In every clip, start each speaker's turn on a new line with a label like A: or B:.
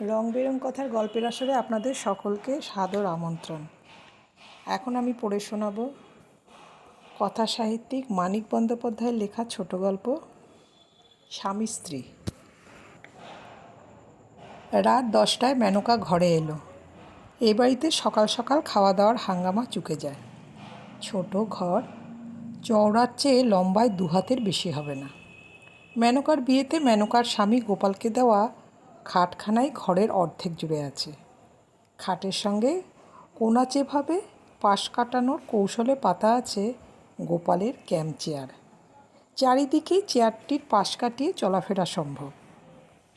A: রং বেরং কথার গল্পের আসরে আপনাদের সকলকে সাদর আমন্ত্রণ। এখন আমি পড়ে শোনাব কথা সাহিত্যিক মানিক বন্দ্যোপাধ্যায়ের লেখা ছোট গল্প স্বামী স্ত্রী। রাত 10টায় মেনকা ঘরে এলো। এ বাড়িতে সকাল সকাল খাওয়া দাওয়ার হাঙ্গামা চুকে যায়। ছোট ঘর, চওড়ার চেয়ে লম্বায় 2 হাতের বেশি হবে না। মেনকার বিয়েতে মেনকার স্বামী গোপালকে দেওয়া খাটখানাই ঘরের অর্ধেক জুড়ে আছে। খাটের সঙ্গে কোনাচেভাবে পাশ কাটানোর কৌশলে পাতা আছে গোপালের ক্যাম্প চেয়ার। চারিদিকেই চেয়ারটির পাশ কাটিয়ে চলাফেরা সম্ভব।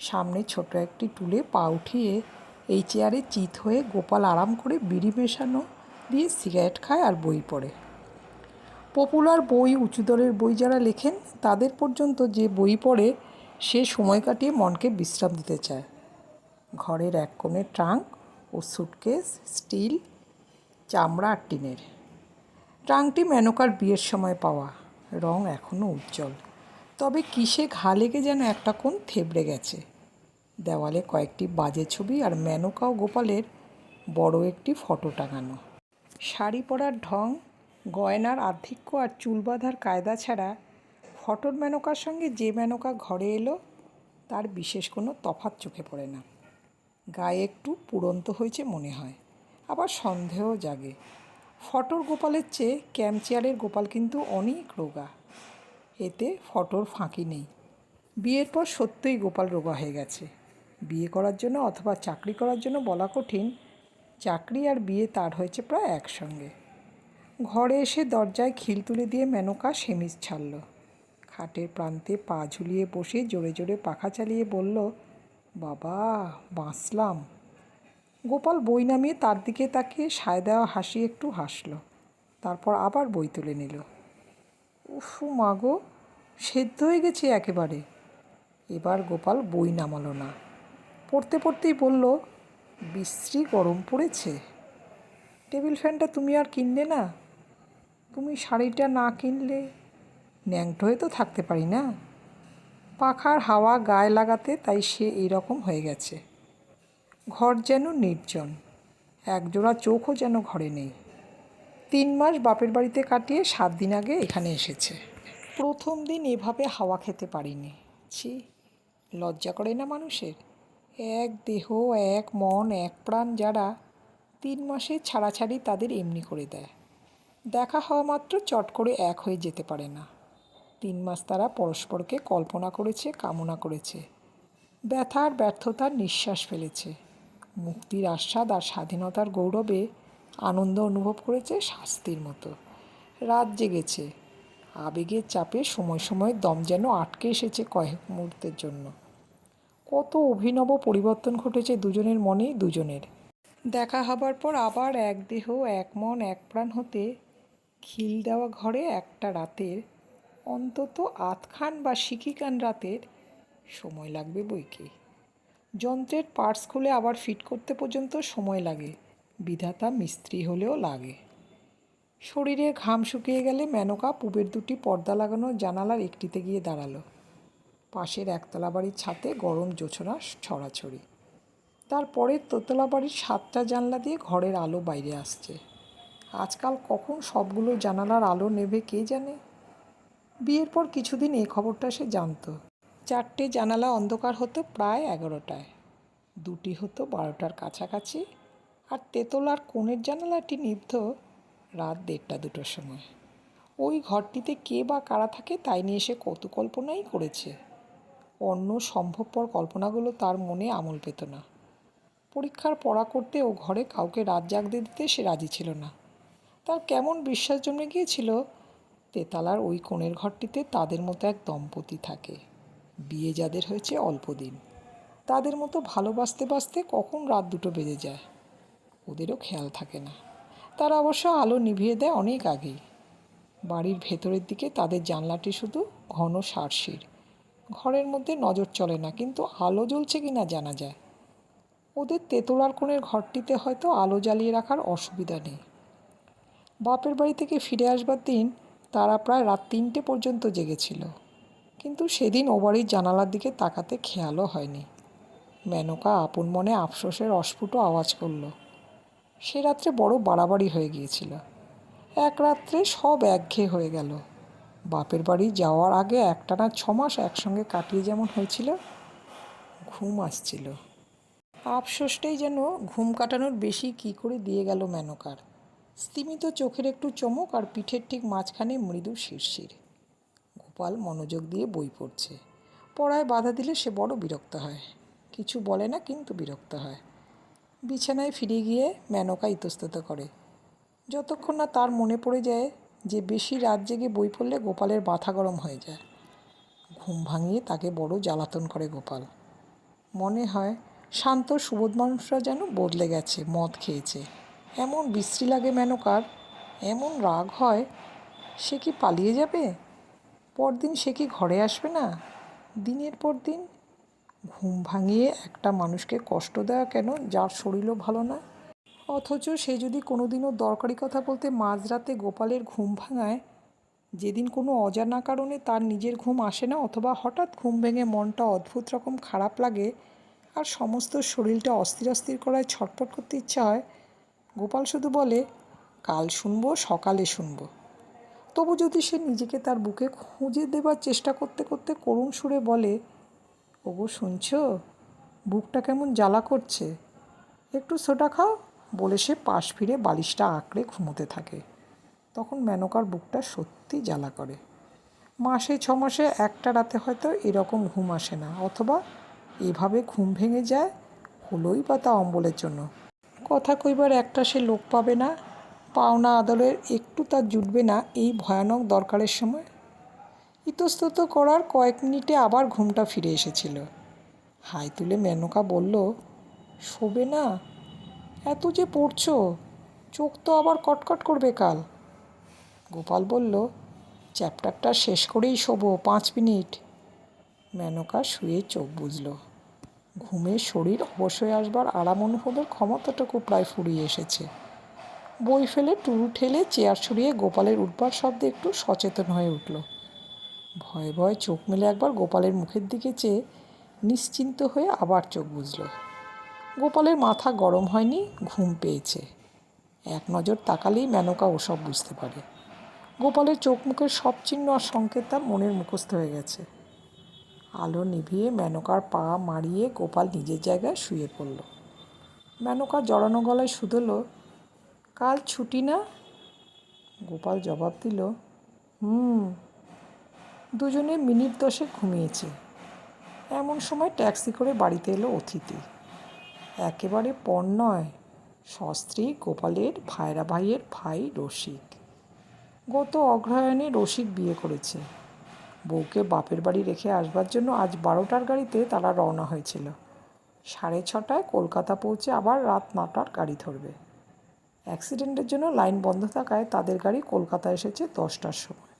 A: সামনে ছোট একটি টুলে পা উঠিয়ে এই চেয়ারে চিত হয়ে গোপাল আরাম করে বিড়ি মেশানো দিয়ে সিগারেট খায় আর বই পড়ে। পপুলার বই, উঁচু দরের বই যারা লেখেন তাদের পর্যন্ত যে বই পড়ে সে সময় কাটিয়ে মনকে বিশ্রাম দিতে চায়। ঘরের এক কোণে ট্রাঙ্ক ও সুটকেস, স্টিল, চামড়া আর টিনের। ট্রাঙ্কটি মেনকার বিয়ের সময় পাওয়া, রং এখনও উজ্জ্বল, তবে কিসে ঘা লেগে যেন একটা কোণ থেবড়ে গেছে। দেওয়ালে কয়েকটি বাজে ছবি আর মেনকা ও গোপালের বড় একটি ফটো টাঙানো। শাড়ি পরার ঢং, গয়নার আধিক্য আর চুল বাঁধার কায়দা ছাড়া ফটোর মেনকার সঙ্গে যে মেনকা ঘরে এলো তার বিশেষ কোনো তফাৎ চোখে পড়ে না। গায়ে একটু পুড়ন্ত হয়েছে মনে হয়, আবার সন্দেহ জাগে। ফটোর গোপালের চেয়ে ক্যাম্প চেয়ারের গোপাল কিন্তু অনেক রোগা। এতে ফটোর ফাঁকি নেই। বিয়ের পর সত্যই গোপাল রোগা হয়ে গেছে। বিয়ে করার জন্য অথবা চাকরি করার জন্য বলা কঠিন, চাকরি আর বিয়ে তার হয়েছে প্রায় একসঙ্গে। ঘরে এসে দরজায় খিল তুলে দিয়ে মেনকা সেমিজ ছাড়ল। খাটের প্রান্তে পা ঝুলিয়ে বসে জোরে জোরে পাখা চালিয়ে বলল, বাবা বাঁচলাম। গোপাল বই নামিয়ে তার দিকে তাকিয়ে সায় দেওয়া হাসি একটু হাসল, তারপর আবার বই তুলে নিল। উফু মাগো, সেদ্ধ হয়ে গেছে একেবারে। এবার গোপাল বই নামালো না, পড়তে পড়তেই বলল, বিশ্রী গরম পড়েছে। টেবিল ফ্যানটা তুমি আর কিনলে না? তুমি শাড়িটা না কিনলে ন্যাংটো হয়ে তো থাকতে পারি না। পাখার হাওয়া গায়ে লাগাতে তাই সে এইরকম হয়ে গেছে। ঘর যেন নির্জন, একজোড়া চোখও যেন ঘরে নেই। 3 মাস বাপের বাড়িতে কাটিয়ে 7 দিন আগে এখানে এসেছে। প্রথম দিন এভাবে হাওয়া খেতে পারিনি। ছি, লজ্জা করে না মানুষের? এক দেহ, এক মন, এক প্রাণ যারা 3 মাসে ছাড়াছাড়ি তাদের এমনি করে দেয়। দেখা হওয়া মাত্র চট করে এক হয়ে যেতে পারে না। 3 মাস তারা পরস্পরকে কল্পনা করেছে, কামনা করেছে, ব্যথার ব্যর্থতার নিঃশ্বাস ফেলেছে, মুক্তির আস্বাদ আর স্বাধীনতার গৌরবে আনন্দ অনুভব করেছে শাস্তির মতো। রাত জেগেছে, আবেগের চাপে সময় সময় দম যেন আটকে এসেছে কয়েক মুহূর্তের জন্য। কত অভিনব পরিবর্তন ঘটেছে দুজনের মনেই দুজনের। দেখা হবার পর আবার এক দেহ, এক মন, এক প্রাণ হতে খিল দেওয়া ঘরে একটা রাতের, অন্তত আধখান বা সিকিকান রাতের সময় লাগবে বইকি। যন্ত্রের পার্টস খুলে আবার ফিট করতে পর্যন্ত সময় লাগে, বিধাতা মিস্ত্রি হলেও লাগে। শরীরে ঘাম শুকিয়ে গেলে মেনকা পুবের 2টি পর্দা লাগানো জানালার একটিতে গিয়ে দাঁড়ালো। পাশের একতলা বাড়ির ছাদে গরম জোছনা ছড়াছড়ি। তারপরের দোতলা বাড়ির 7টা জানলা দিয়ে ঘরের আলো বাইরে আসছে। আজকাল কখন সবগুলো জানালার আলো নেবে কে জানে। বিয়ের পর কিছুদিন এই খবরটা সে জানত। 4টে জানালা অন্ধকার হতো প্রায় 11টায়, 2টি হতো 12টার কাছাকাছি, আর তেতলার কোণের জানালাটি নিভত রাত 1:30-2টোর সময়। ওই ঘরটিতে কে বা কারা থাকে তাই নিয়ে সে কত কল্পনাই করেছে। অন্য সম্ভবপর কল্পনাগুলো তার মনে আমল পেত না। পরীক্ষার পড়া করতে ও ঘরে কাউকে রাত জাগতে দিতে সে রাজি ছিল না। তার কেমন বিশ্বাস জমে গিয়েছিল তেতালার ওই কোণের ঘরটিতে তাদের মতো এক দম্পতি থাকে। বিয়ে যাদের হয়েছে অল্প দিন, তাদের মতো ভালোবাসতে বাসতে কখন রাত 2টো বেজে যায় ওদেরও খেয়াল থাকে না। তারা অবশ্য আলো নিভিয়ে দেয় অনেক আগেই। বাড়ির ভেতরের দিকে তাদের জানলাটি শুধু ঘন সারসির। ঘরের মধ্যে নজর চলে না, কিন্তু আলো জ্বলছে কিনা জানা যায়। ওদের তেতলার কোণের ঘরটিতে হয়তো আলো জ্বালিয়ে রাখার অসুবিধা নেই। বাপের বাড়ি থেকে ফিরে আসবার দিন তারা প্রায় রাত 3টে পর্যন্ত জেগেছিল, কিন্তু সেদিন ও বাড়ির জানালার দিকে তাকাতে খেয়ালও হয়নি। মেনকা আপন মনে আফসোসের অস্ফুট আওয়াজ করল। সে রাত্রে বড় বাড়াবাড়ি হয়ে গিয়েছিল। এক রাত্রে সব একঘেয়ে হয়ে গেল। বাপের বাড়ি যাওয়ার আগে একটানা 6 মাস একসঙ্গে কাটিয়ে যেমন হয়েছিল, ঘুম আসছিল। আফসোসটাই যেন ঘুম কাটানোর বেশি কী করে দিয়ে গেল মেনকার। স্তিমিত চোখের একটু চমক আর পিঠের ঠিক মাঝখানে মৃদু শিরশির। গোপাল মনোযোগ দিয়ে বই পড়ছে। পড়ায় বাধা দিলে সে বড় বিরক্ত হয়। কিছু বলে না, কিন্তু বিরক্ত হয়। বিছানায় ফিরে গিয়ে মেনকা ইতস্তত করে, যতক্ষণ না তার মনে পড়ে যায় যে বেশি রাত জেগে বই পড়লে গোপালের মাথা গরম হয়ে যায়। ঘুম ভাঙিয়ে তাকে বড় জ্বালাতন করে গোপাল। মনে হয় শান্ত সুবোধ মানুষরা যেন বদলে গেছে, মদ খেয়েছে। এমন বিশ্রী লাগে মেনকার, এমন রাগ হয়। সে কি পালিয়ে যাবে? পরদিন সে কি ঘরে আসবে না? দিনের পর দিন ঘুম ভাঙিয়ে একটা মানুষকে কষ্ট দেওয়া কেন, যার শরীরও ভালো না? অথচ সে যদি কোনোদিনও দরকারি কথা বলতে মাঝরাতে গোপালের ঘুম ভাঙায়, যেদিন কোনো অজানা কারণে তার নিজের ঘুম আসে না, অথবা হঠাৎ ঘুম ভেঙে মনটা অদ্ভুত রকম খারাপ লাগে আর সমস্ত শরীরটা অস্থির অস্থির করায় ছটফট করতে ইচ্ছা হয়, গোপাল শুধু বলে, কাল শুনবো, সকালে শুনবো। তবু যদি সে নিজেকে তার বুকে খুঁজে দেবার চেষ্টা করতে করতে করুণ সুরে বলে, ওগো শুনছো, বুকটা কেমন জ্বালা করছে, একটু সোডা খাও, বলে সে পাশ ফিরে বালিশটা আঁকড়ে ঘুমোতে থাকে, তখন মেনকার বুকটা সত্যি জ্বালা করে। মাসে 6 মাসে একটা রাতে হয়তো এরকম ঘুম আসে না, অথবা এভাবে ঘুম ভেঙে যায় হলোই বা তা অম্বলের জন্য। কথা কইবার একটা সে লোক পাবে না, পাওনা আদরের একটু তার জুটবে না এই ভয়ানক দরকারের সময়। ইতস্তত করার কয়েক মিনিটে আবার ঘুমটা ফিরে এসেছিল। হাই তুলে মেনকা বলল, শোবে না? এত যে পড়ছো, চোখ তো আবার কটকট করবে কাল। গোপাল বলল, চ্যাপ্টারটা শেষ করেই শোবো, 5 মিনিট। মেনকা শুয়ে চোখ বুজল। ঘুমে শরীর অবশ্যই আসবার আরাম অনুভবের ক্ষমতাটুকু প্রায় ফুরিয়ে এসেছে। বই ফেলে টুরু ঠেলে চেয়ার সরিয়ে গোপালের উঠবার শব্দে একটু সচেতন হয়ে উঠল। ভয়ে ভয়ে চোখ মেলে একবার গোপালের মুখের দিকে চেয়ে নিশ্চিন্ত হয়ে আবার চোখ বুজল। গোপালের মাথা গরম হয়নি, ঘুম পেয়েছে। এক নজর তাকালেই মেনকা ওসব বুঝতে পারে। গোপালের চোখ মুখের সব চিহ্ন আর সংকেত তার মনের মুখস্থ হয়ে গেছে। আলো নিভিয়ে মেনকার পা মারিয়ে গোপাল নিজের জায়গায় শুয়ে পড়ল। মেনকা জড়ানো গলায় শুধল, কাল ছুটি না? গোপাল জবাব দিল, দুজনে মিনিট 10 ঘুমিয়েছে। এমন সময় ট্যাক্সি করে বাড়িতে এলো অতিথি। একেবারে পণ নয়, সস্ত্রী গোপালের ভাইরা ভাইয়ের ভাই রসিক। গত অগ্রহায়ণে রসিক বিয়ে করেছে। বউকে বাপের বাড়ি রেখে আসবার জন্য আজ 12টার গাড়িতে তারা রওনা হয়েছিল। 6:30টায় কলকাতা পৌঁছে আবার রাত 9টার গাড়ি ধরবে। অ্যাক্সিডেন্টের জন্য লাইন বন্ধ থাকায় তাদের গাড়ি কলকাতা এসেছে 10টার সময়।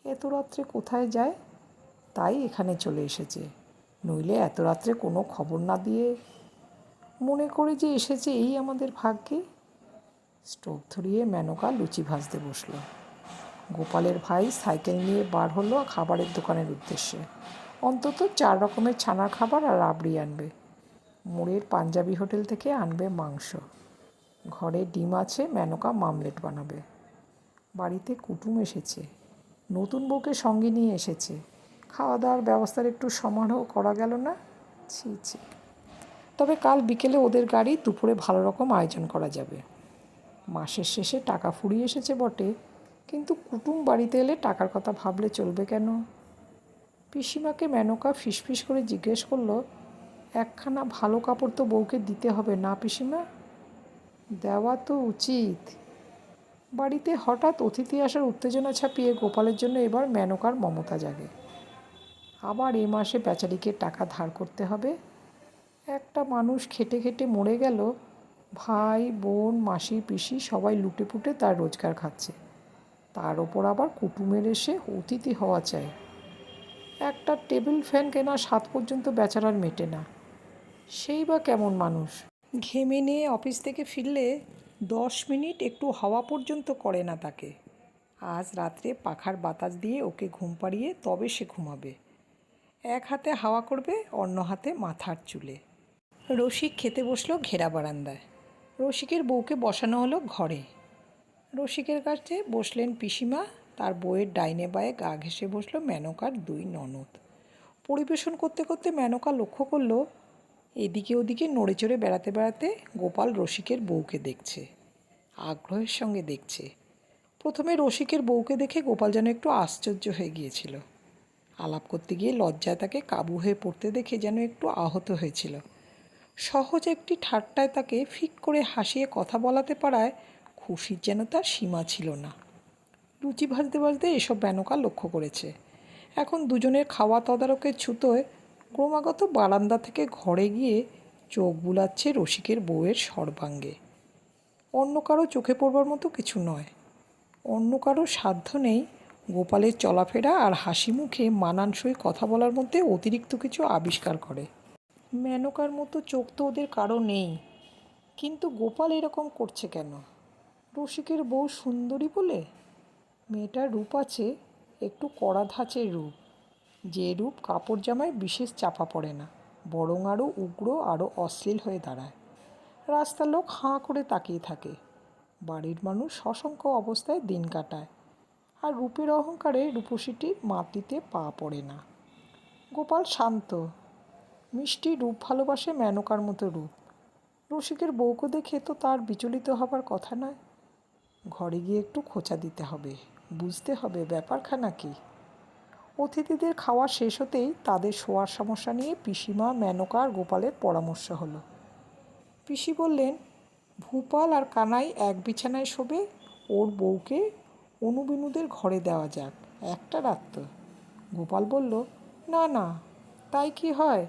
A: এত রাত্রে কোথায় যায়, তাই এখানে চলে এসেছে। নইলে এত রাত্রে কোনো খবর না দিয়ে মনে করে যে এসেছে, এই আমাদের ভাগ্যে। স্টোভ ধরিয়ে মেনকা লুচি ভাজতে বসল। গোপালের ভাই সাইকেল নিয়ে বার হলো খাবারের দোকানের উদ্দেশ্যে। অন্তত 4 রকমের ছানার খাবার আর রাবড়ি আনবে। মোড়ের পাঞ্জাবি হোটেল থেকে আনবে মাংস। ঘরে ডিম আছে, মেনকা মামলেট বানাবে। বাড়িতে কুটুম এসেছে, নতুন বউকে সঙ্গে নিয়ে এসেছে। খাওয়া দাওয়ার ব্যবস্থার একটু সমারোহ করা গেল না? ছি ছি। তবে কাল বিকেলে ওদের গাড়ি, দুপুরে ভালো রকম আয়োজন করা যাবে। মাসের শেষে টাকা ফুরিয়ে এসেছে বটে, কিন্তু কুটুম বাড়িতে এলে টাকার কথা ভাবলে চলবে কেন? পিসিমাকে মেনকা ফিসফিস করে জিজ্ঞেস করল, একখানা ভালো কাপড় তো বউকে দিতে হবে না পিসিমা? দেওয়া তো উচিত। বাড়িতে হঠাৎ অতিথি আসার উত্তেজনা ছাপিয়ে গোপালের জন্য এবার মেনকার মমতা জাগে। আবার এ মাসে বেচারিকে টাকা ধার করতে হবে। একটা মানুষ খেটে খেটে মরে গেল, ভাই বোন মাসি পিসি সবাই লুটে পুটে তার রোজগার খাচ্ছে। তার ওপর আবার কুটুমের এসে অতিথি হওয়া চাই। একটা টেবিল ফ্যান কেনা 7 পর্যন্ত বেচারার মেটে না। সেই বা কেমন মানুষ, ঘেমে নিয়ে অফিস থেকে ফিরলে 10 মিনিট একটু হাওয়া পর্যন্ত করে না তাকে। আজ রাত্রে পাখার বাতাস দিয়ে ওকে ঘুম পাড়িয়ে তবে সে ঘুমাবে। এক হাতে হাওয়া করবে, অন্য হাতে মাথার চুলে। রসিক খেতে বসলো ঘেরা বারান্দায়। রসিকের বউকে বসানো হলো ঘরে। রসিকের কাছে বসলেন পিসিমা, তার বউয়ের ডাইনে বায়ে গা ঘেঁষে বসলো মেনকার দুই ননদ। পরিবেশন করতে করতে মেনকা লক্ষ্য করলো এদিকে ওদিকে নড়ে চড়ে বেড়াতে বেড়াতে গোপাল রসিকের বউকে দেখছে, আগ্রহের সঙ্গে দেখছে। প্রথমে রসিকের বউকে দেখে গোপাল যেন একটু আশ্চর্য হয়ে গিয়েছিল। আলাপ করতে গিয়ে লজ্জায় তাকে কাবু হয়ে পড়তে দেখে যেন একটু আহত হয়েছিল। সহজ একটি ঠাট্টায় তাকে ফিক করে হাসিয়ে কথা বলাতে পারায় খুশির যেন তার সীমা ছিল না। লুচি ভাজতে ভাজতে এসব মেনকা লক্ষ্য করেছে। এখন দুজনের খাওয়া তদারকের ছুতোয় ক্রমাগত বারান্দা থেকে ঘরে গিয়ে চোখ বুলাচ্ছে রসিকের বউয়ের সর্বাঙ্গে। অন্য কারো চোখে পড়বার মতো কিছু নয়। অন্য কারো সাধ্য নেই গোপালের চলাফেরা আর হাসি মুখে মানানসই কথা বলার মধ্যে অতিরিক্ত কিছু আবিষ্কার করে। মেনকার মতো চোখ তো ওদের কারো নেই, কিন্তু গোপাল এরকম করছে কেন? রসিকের বউ সুন্দরী বলে? মেয়েটার রূপ আছে, একটু কড়া ধাঁচের রূপ, যে রূপ কাপড় জামায় বিশেষ চাপা পড়ে না, বরং আরও উগ্র, আরও অশ্লীল হয়ে দাঁড়ায়। রাস্তার লোক হাঁ করে তাকিয়ে থাকে, বাড়ির মানুষ সশঙ্ক অবস্থায় দিন কাটায়, আর রূপের অহংকারে রূপসীটির মাটিতে পা পড়ে না। গোপাল শান্ত, মিষ্টি রূপ ভালোবাসে মেনকার মতো রূপ। রসিকের বউকে দেখে তো তার বিচলিত হবার কথা নয়। ঘরে গিয়ে একটু খোঁচা দিতে হবে, বুঝতে হবে ব্যাপারখানা কী। অতিথিদের খাওয়া শেষ হতেই তাদের শোয়ার সমস্যা নিয়ে পিসিমা, মেনকা আর গোপালের পরামর্শ হলো। পিসি বললেন, ভূপাল আর কানাই এক বিছানায় শোবে, ওর বউকে অনুবিনুদের ঘরে দেওয়া যাক, একটা রাত তো। গোপাল বলল, না না, তাই কি হয়?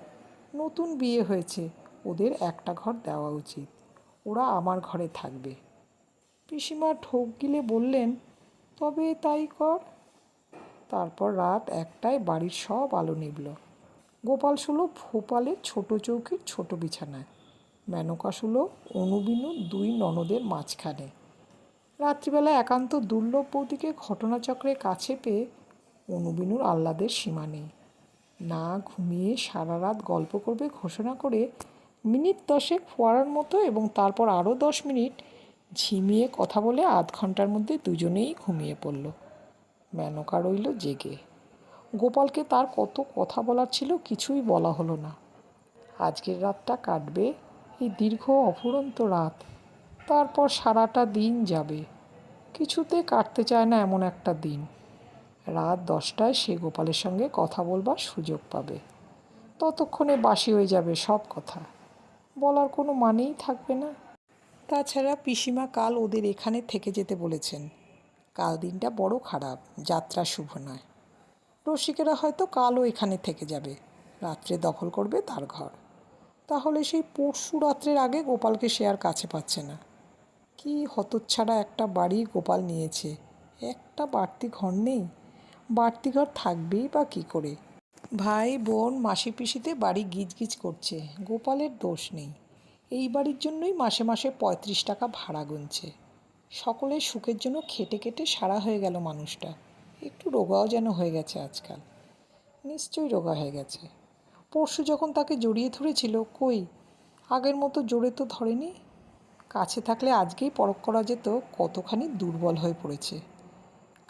A: নতুন বিয়ে হয়েছে, ওদের একটা ঘর দেওয়া উচিত, ওরা আমার ঘরে থাকবে। পিসিমা ঠোক গিলে বললেন, তবে তাই কর। তারপর রাত 1টায় বাড়ির সব আলো নিভল। গোপাল শুলো ভোপালের ছোট চৌকির ছোট বিছানায়, মেনকা শুলো অনুবিনু দুই ননদের মাঝখানে। রাত্রিবেলা একান্ত দুর্লভ বৌদিকে ঘটনাচক্রের কাছে পেয়ে অনুবিনুর আহ্লাদের সীমা নেই। না ঘুমিয়ে সারা রাত গল্প করবে ঘোষণা করে মিনিট 10 ফোয়ারার মতো, এবং তারপর আরও 10 মিনিট ঝিমিয়ে কথা বলে আধ ঘন্টার মধ্যে দুজনেই ঘুমিয়ে পড়ল। মেনকা রইল জেগে। গোপালকে তার কত কথা বলার ছিল, কিছুই বলা হলো না। আজকের রাতটা কাটবে, এই দীর্ঘ অফুরন্ত রাত, তারপর সারাটা দিন যাবে। কিছুতে কাটতে চায় না এমন একটা দিন। রাত 10টায় সে গোপালের সঙ্গে কথা বলবার সুযোগ পাবে। ততক্ষণে বাসি হয়ে যাবে সব কথা, বলার কোনো মানেই থাকবে না। তাছাড়া পিসিমা কাল ওদের এখানে থেকে যেতে বলেছেন। কাল দিনটা বড় খারাপ, যাত্রা শুভ নয়। রসিকেরা হয়তো কালও এখানে থেকে যাবে, রাত্রে দখল করবে তার ঘর। তাহলে সেই পরশু রাত্রের আগে গোপালকে সে আর কাছে পাচ্ছে না। কি হতচ্ছাড়া একটা বাড়ি গোপাল নিয়েছে, একটা বাড়তি ঘর নেই। বাড়তি ঘর থাকবেই বা কী করে? ভাই বোন মাসি পিসিতে বাড়ি গিজগিজ করছে, গোপালের দোষ নেই। এই বাড়ির জন্যই মাসে মাসে 35 টাকা ভাড়া গুনছে। সকলের সুখের জন্য খেটে কেটে সারা হয়ে গেল মানুষটা। একটু রোগাও যেন হয়ে গেছে আজকাল, নিশ্চয়ই রোগা হয়ে গেছে। পরশু যখন তাকে জড়িয়ে ধরেছিল, কই আগের মতো জোরে তো ধরেনি। কাছে থাকলে আজকেই পরখ করা যেত কতখানি দুর্বল হয়ে পড়েছে।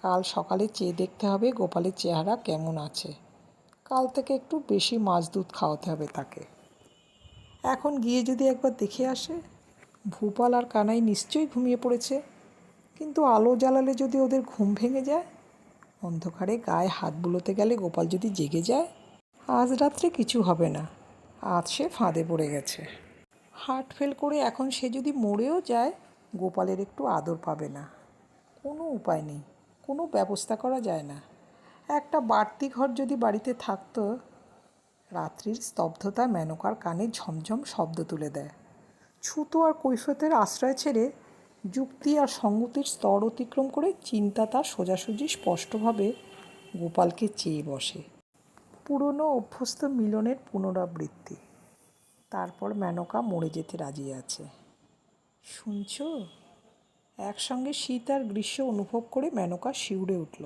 A: কাল সকালে চেয়ে দেখতে হবে গোপালের চেহারা কেমন আছে। কাল থেকে একটু বেশি মাছ দুধ খাওয়াতে হবে তাকে। এখন গিয়ে যদি একবার দেখে আসে। ভূপাল আর কানাই নিশ্চয়ই ঘুমিয়ে পড়েছে, কিন্তু আলো জ্বালালে যদি ওদের ঘুম ভেঙে যায়, অন্ধকারে গায়ে হাত বুলোতে গেলে গোপাল যদি জেগে যায়, আজ রাত্রে কিছু হবে না। আজ সে ফাঁদে পড়ে গেছে। হার্ট ফেল করে এখন সে যদি মরেও যায়, গোপালের একটু আদর পাবে না। কোনো উপায় নেই, কোনো ব্যবস্থা করা যায় না। একটা বাড়তি ঘর যদি বাড়িতে থাকতো। রাত্রির স্তব্ধতা মেনকার কানে ঝমঝম শব্দ তুলে দেয়। ছুতো আর কৈফিয়তের আশ্রয় ছেড়ে যুক্তি আর সঙ্গতির স্তর অতিক্রম করে চিন্তা তার সোজাসুজি স্পষ্টভাবে গোপালকে চেয়ে বসে। পুরনো অভ্যস্ত মিলনের পুনরাবৃত্তি। তারপর মেনকা মরে যেতে রাজি আছে। শুনছ? একসঙ্গে শীত আর গ্রীষ্ম অনুভব করে মেনকা শিউরে উঠল।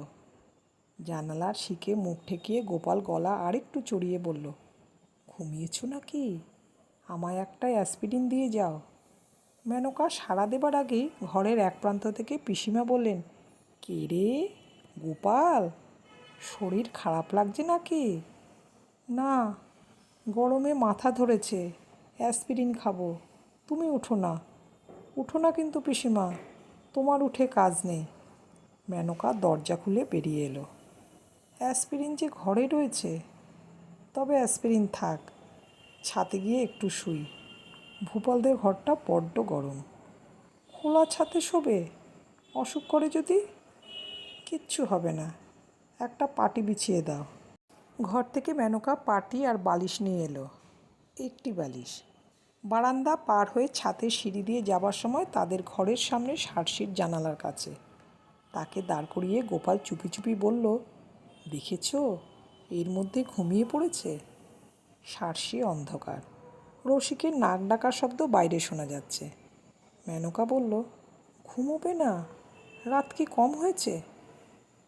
A: জানালার শিকে মুখ ঠেকিয়ে গোপাল গলা আরেকটু চড়িয়ে বলল, ঘুমিয়েছ নাকি? আমায় একটা অ্যাসপিরিন দিয়ে যাও। মেনকা সাড়া দেবার আগেই ঘরের এক প্রান্ত থেকে পিসিমা বললেন, কে রে গোপাল, শরীর খারাপ লাগছে নাকি? না, গরমে মাথা ধরেছে, অ্যাসপিরিন খাবো। তুমি উঠো না, উঠো না কিন্তু পিসিমা, তোমার উঠে কাজ নেই। মেনকা দরজা খুলে বেরিয়ে এলো। অ্যাসপিরিন যে ঘরে রয়েছে, তবে অ্যাসপিরিন থাক, ছাতে গিয়ে একটু শুই। ভূপালদের ঘরটা বড্ড গরম। খোলা ছাতে শোবে, অসুখ করে যদি? কিচ্ছু হবে না, একটা পাটি বিছিয়ে দাও। ঘর থেকে মেনকা পাটি আর বালিশ নিয়ে এলো। একটি বালিশ। বারান্দা পার হয়ে ছাদের সিঁড়ি দিয়ে যাবার সময় তাদের ঘরের সামনে সার্সির জানালার কাছে তাকে দাঁড় করিয়ে গোপাল চুপি চুপি বলল, দেখেছ, এর মধ্যে ঘুমিয়ে পড়েছে। সার্সি অন্ধকার, রসিকের নাক ডাকার শব্দ বাইরে শোনা যাচ্ছে। মেনকা বলল, ঘুমোবে না? রাত কি কম হয়েছে?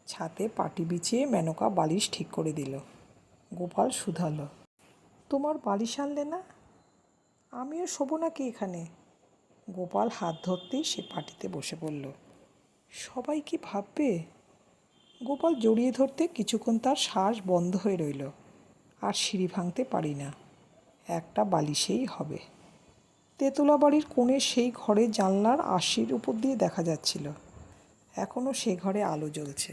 A: ছাতে পাটি বিছিয়ে মেনকা বালিশ ঠিক করে দিল। গোপাল শুধালো, তোমার বালিশ আনলে না? আমিও শোবো নাকি এখানে? গোপাল হাত ধরতেই সে পাটিতে বসে পড়ল। সবাই কি ভাববে? গোপাল জড়িয়ে ধরতে কিছুক্ষণ তার শ্বাস বন্ধ হয়ে রইল। আর সিঁড়ি ভাঙতে পারি না, একটা বালিশেই হবে। তেতলা বাড়ির কোণে সেই ঘরে জানলার আশির উপর দিয়ে দেখা যাচ্ছিল। এখনও সে ঘরে আলো জ্বলছে।